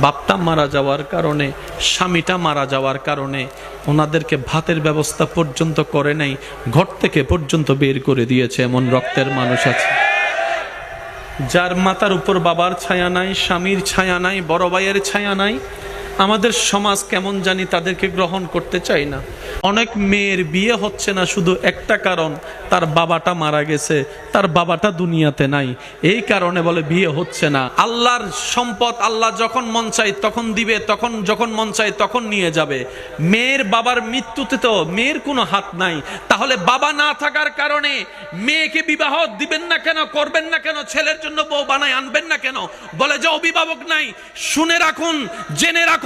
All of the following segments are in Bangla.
বাপটা মারা যাওয়ার কারণে, স্বামীটা মারা যাওয়ার কারণে ওনাদেরকে ভাতের ব্যবস্থা পর্যন্ত করে নাই, ঘর থেকে পর্যন্ত বের করে দিয়েছে। এমন রক্তের মানুষ আছে যার মাথার উপর বাবার ছায়া নাই, স্বামীর ছায়া নাই, বড় ভাইয়ের ছায়া নাই। আমাদের সমাজ কেমন জানি তাদেরকে গ্রহণ করতে চায় না। অনেক মেয়ের বিয়ে হচ্ছে না শুধু একটা কারণ, তার বাবাটা মারা গেছে, তার বাবাটা দুনিয়াতে নাই, এই কারণে বলে বিয়ে হচ্ছে না। আল্লাহর সম্পদ আল্লাহ যখন মন চায় তখন দিবে, তখন যখন মন চায় তখন নিয়ে যাবে। মেয়ের বাবার মৃত্যুতে তো মেয়ের কোনো হাত নাই, তাহলে বাবা না থাকার কারণে মেয়েকে বিবাহ দিবেন না কেন, করবেন না কেন, ছেলের জন্য বউ বানায় আনবেন না কেন? বলে যে অভিভাবক নাই। শুনে রাখুন, জেনে রাখুন,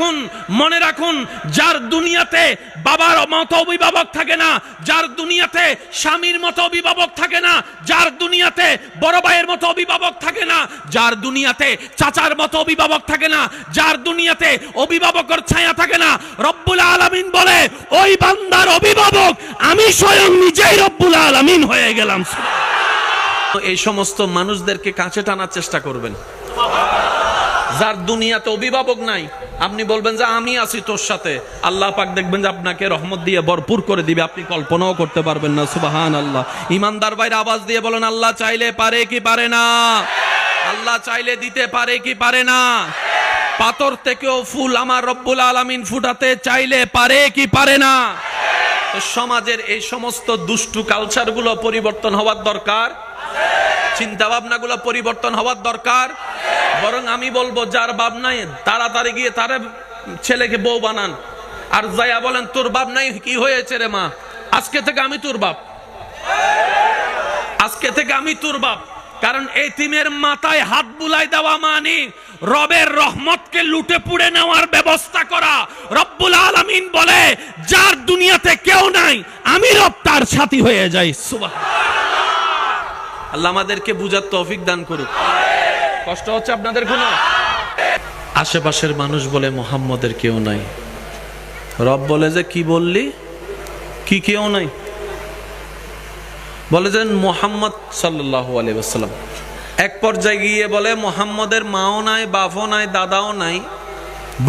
মনে রাখুন, যার দুনিয়াতে বাবার মতো অভিভাবক থাকে না, যার দুনিয়াতে স্বামীর মতো অভিভাবক থাকে না, যার দুনিয়াতে বড় ভাইয়ের মতো অভিভাবক থাকে না, যার দুনিয়াতে চাচার মতো অভিভাবক থাকে না, যার দুনিয়াতে অভিভাবকের ছায়া থাকে না, রব্বুল আলামিন বলে ওই বান্দার অভিভাবক আমি স্বয়ং নিজেই রব্বুল আলামিন হয়ে গেলাম। এই সমস্ত মানুষদেরকে কাছে টানার চেষ্টা করবেন। যার দুনিয়াতে অভিভাবক নাই, আপনি বলবেন যে আমি আছি তোর সাথে, আল্লাহ পাক দেখবেন যে আপনাকে রহমত দিয়ে ভরপুর করে দিবে, আপনি কল্পনাও করতে পারবেন না। সুবহানাল্লাহ। ইমানদার ভাইরা আওয়াজ দিয়ে বলেন, আল্লাহ চাইলে পারে কি পারে না? আল্লাহ চাইলে দিতে পারে কি পারে না? পাথর থেকেও ফুল আমার রব্বুল আলামিন ফুটাতে চাইলে পারে কি পারে না? সমাজের এই সমস্ত দুষ্টু কালচারগুলো পরিবর্তন হওয়ার দরকার, চিন্তা ভাবনাগুলো পরিবর্তন হওয়ার দরকার। বরং আমি বলবো যার বাপ নাই তাড়াতাড়ি গিয়ে তার ছেলেকে বউ বানান, আর যাইয়া বলেন তোর বাপ নাই, কি হয়েছে রে মা, আজকে থেকে আমি তোর বাপ, আজকে থেকে আমি তোর বাপ। কারণ এতিমের মাথায় হাত বুলাই দেওয়া মানে রবের রহমতকে লুটে পুড়ে নেওয়ার ব্যবস্থা করা। রব্বুল আলামিন বলে যার দুনিয়াতে কেউ নাই আমি রব তার সাথী হয়ে যাই। সুবহানাল্লাহ। আল্লাহ আমাদেরকে বুঝার তৌফিক দান করুক। কষ্ট হচ্ছে আপনাদের কোনো? আশেপাশের মানুষ বলে মুহাম্মদের কেউ নাই, রব বলে যে কি বললি, কি কেউ নাই? বলে যে মুহাম্মদ সাল্লাল্লাহু আলাইহি ওয়াসাল্লাম। এক পর্যায়ে গিয়ে বলে মুহাম্মদের মাও নাই, বাপও নাই, দাদাও নাই,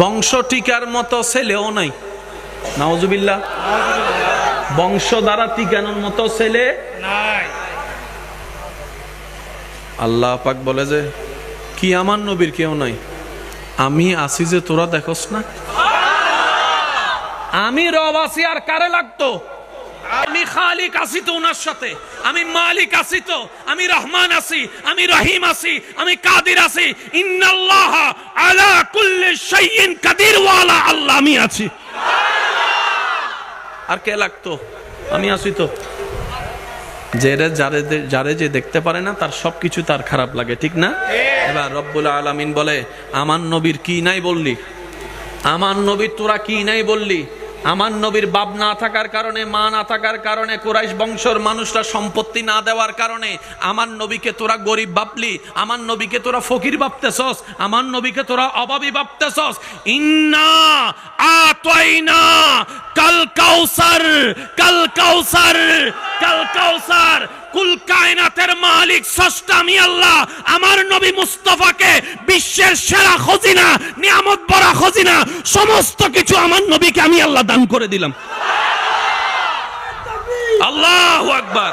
বংশ টিকার মতো ছেলেও নাই। নাউজুবিল্লাহ। বংশ দ্বারা টিকানোর মতো ছেলে নাই। আল্লাহ পাক বলে যে কি আমার নবীর কেউ নাই? আমি আছি যে তোরা দেখোস না? আমি রব আছি, আর কারে লাগতো? আমি খালিক আছি তো ওনার সাথে, আমি মালিক আছি তো, আমি রহমান আছি, আমি রহিম আছি, আমি কাদির আছি। ইন্নাল্লাহ আলা কুল্লি শাইইন কাদির ওয়ালা আল্লাহ আমি আছি। আর কে লাগতো? আমি আছি তো। যারে যে দেখতে পারে না তার সবকিছু তার খারাপ লাগে, ঠিক না? এবার রব্বুল আলামিন বলে আমার নবীর কি নাই বললি? আমার নবীর তোরা কি নাই বললি? আমার নবীর বাপ না থাকার কারণে, মা না থাকার কারণে, কুরাইশ বংশের মানুষরা সম্পত্তি না দেওয়ার কারণে আমার নবীকে তোরা গরিব ভাবলি, আমার নবীকে তোরা ফকির ভাবতেছস, আমার নবীকে তোরা অভাবী ভাবতেছস। ইন্না আতাইনা কাল কাউসার, কাল কাউসার, কাল কাউসার। কুল কায়নাতের মালিক স্রষ্টা আমি আল্লাহ আমার নবী মুস্তাফাকে বিশ্বের সেরা খজিনা, নিয়ামত ভরা খজিনা, সমস্ত কিছু আমার নবীকে আমি আল্লাহ দান করে দিলাম। আল্লাহু আকবার।